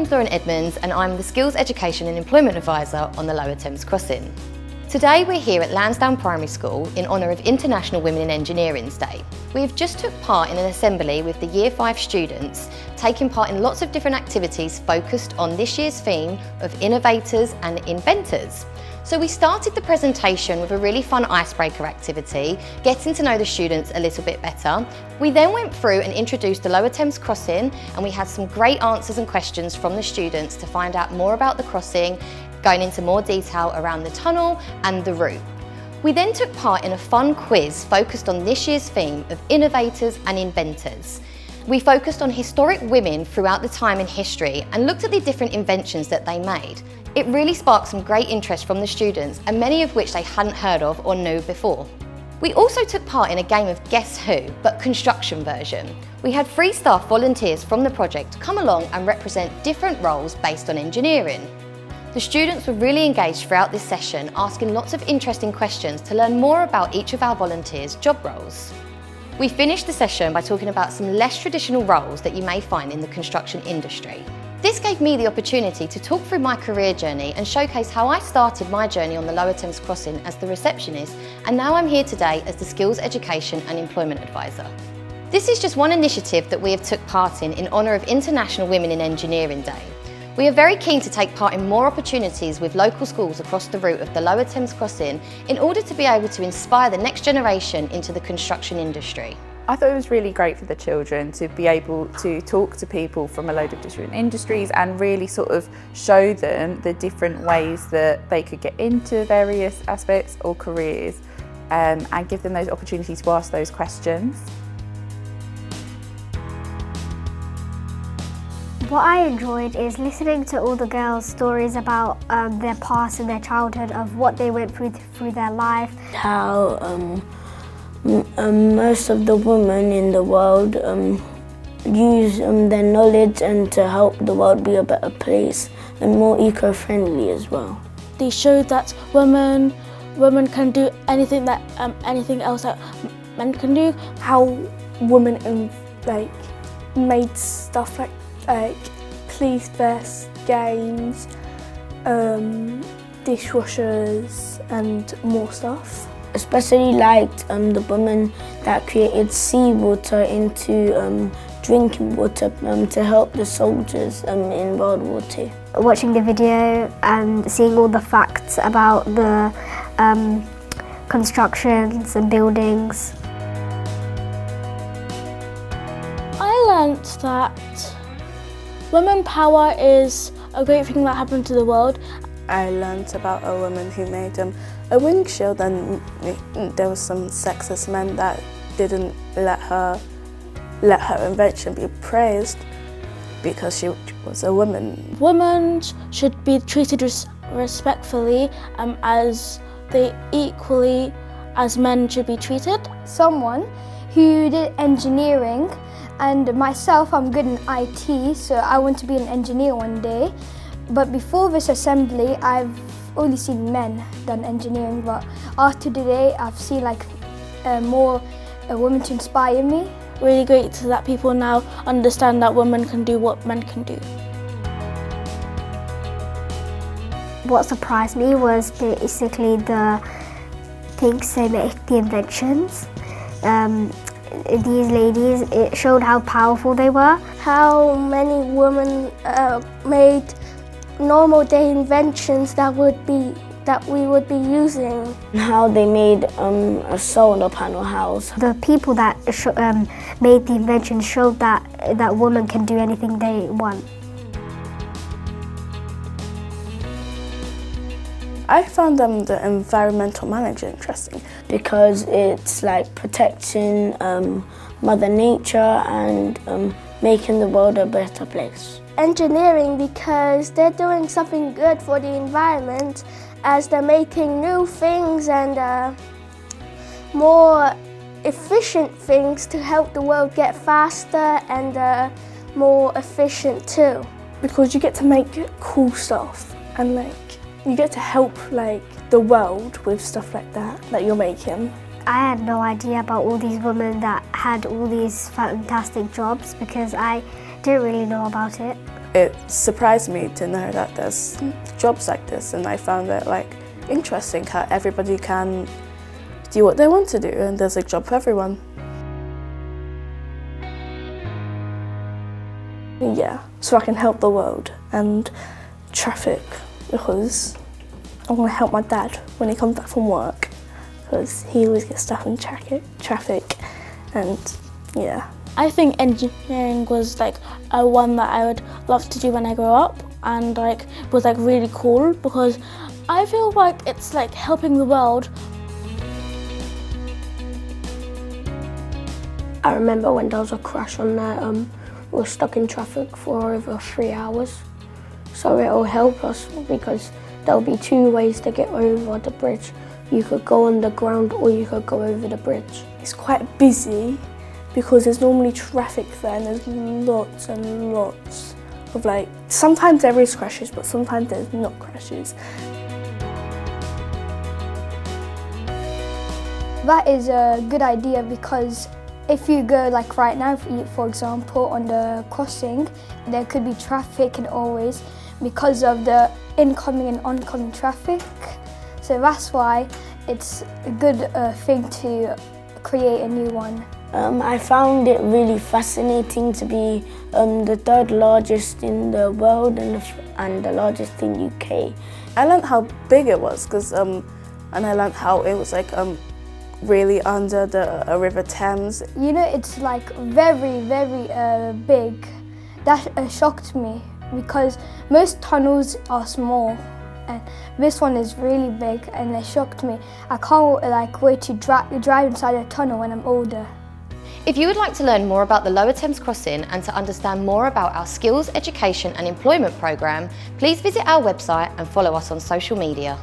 name's Lauren Edmonds and I'm the Skills Education and Employment Advisor on the Lower Thames Crossing. Today we're here at Lansdowne Primary School in honour of International Women in Engineering's Day. We have just took part in an assembly with the Year 5 students, taking part in lots of different activities focused on this year's theme of innovators and inventors. So we started the presentation with a really fun icebreaker activity, getting to know the students a little bit better. We then went through and introduced the Lower Thames Crossing, and we had some great answers and questions from the students to find out more about the crossing, going into more detail around the tunnel and the route. We then took part in a fun quiz focused on this year's theme of innovators and inventors. We focused on historic women throughout the time in history and looked at the different inventions that they made. It really sparked some great interest from the students, and many of which they hadn't heard of or knew before. We also took part in a game of Guess Who, but construction version. We had 3 staff volunteers from the project come along and represent different roles based on engineering. The students were really engaged throughout this session, asking lots of interesting questions to learn more about each of our volunteers' job roles. We finished the session by talking about some less traditional roles that you may find in the construction industry. This gave me the opportunity to talk through my career journey and showcase how I started my journey on the Lower Thames Crossing as the receptionist, and now I'm here today as the Skills Education and Employment Advisor. This is just one initiative that we have took part in honour of International Women in Engineering Day. We are very keen to take part in more opportunities with local schools across the route of the Lower Thames Crossing in order to be able to inspire the next generation into the construction industry. I thought it was really great for the children to be able to talk to people from a load of different industries and really sort of show them the different ways that they could get into various aspects or careers, and give them those opportunities to ask those questions. What I enjoyed is listening to all the girls' stories about their past and their childhood, of what they went through their life. How most of the women in the world use their knowledge and to help the world be a better place and more eco-friendly as well. They showed that women can do anything that anything else that men can do. How women made stuff like police vests, games, dishwashers and more stuff. Especially liked the women that created seawater into drinking water to help the soldiers in World War II. Watching the video and seeing all the facts about the constructions and buildings. I learnt that women power is a great thing that happened to the world. I learnt about a woman who made a windshield, and there was some sexist men that didn't let her invention be praised because she was a woman. Women should be treated respectfully as they equally as men should be treated. Someone who did engineering, and myself, I'm good in IT, so I want to be an engineer one day. But before this assembly, I've only seen men done engineering, but after today, I've seen more women to inspire me. Really great that people now understand that women can do what men can do. What surprised me was basically the things they make, the inventions. These ladies, it showed how powerful they were. How many women made normal day inventions that we would be using. How they made a solar panel house. The people that made the invention showed that women can do anything they want. I found the environmental manager interesting. Because it's like protecting Mother Nature and making the world a better place. Engineering, because they're doing something good for the environment, as they're making new things and more efficient things to help the world get faster and more efficient too. Because you get to make cool stuff, and you get to help the world with stuff like that you're making. I had no idea about all these women that had all these fantastic jobs because I didn't really know about it. it surprised me to know that there's jobs like this, and I found it like interesting how everybody can do what they want to do and there's a job for everyone. Yeah, so I can help the world and traffic, because I want to help my dad when he comes back from work, because he always gets stuck in traffic, and yeah. I think engineering was like one that I would love to do when I grow up, and like was like really cool because I feel like it's like helping the world. I remember when there was a crash on there, we were stuck in traffic for over 3 hours. So it'll help us because there'll be 2 ways to get over the bridge. You could go on the ground or you could go over the bridge. It's quite busy because there's normally traffic there, and there's lots and lots of like, sometimes there is crashes, but sometimes there's not crashes. That is a good idea because if you go like right now, for example, on the crossing, there could be traffic and always because of the incoming and oncoming traffic. So that's why it's a good thing to create a new one. I found it really fascinating to be the 3rd largest in the world and the largest in UK. I learned how big it was, and I learned how it was like really under the River Thames. You know, it's like very, very big. That shocked me because most tunnels are small and this one is really big, and it shocked me. I can't like wait to drive inside a tunnel when I'm older. If you would like to learn more about the Lower Thames Crossing and to understand more about our skills, education and employment programme, please visit our website and follow us on social media.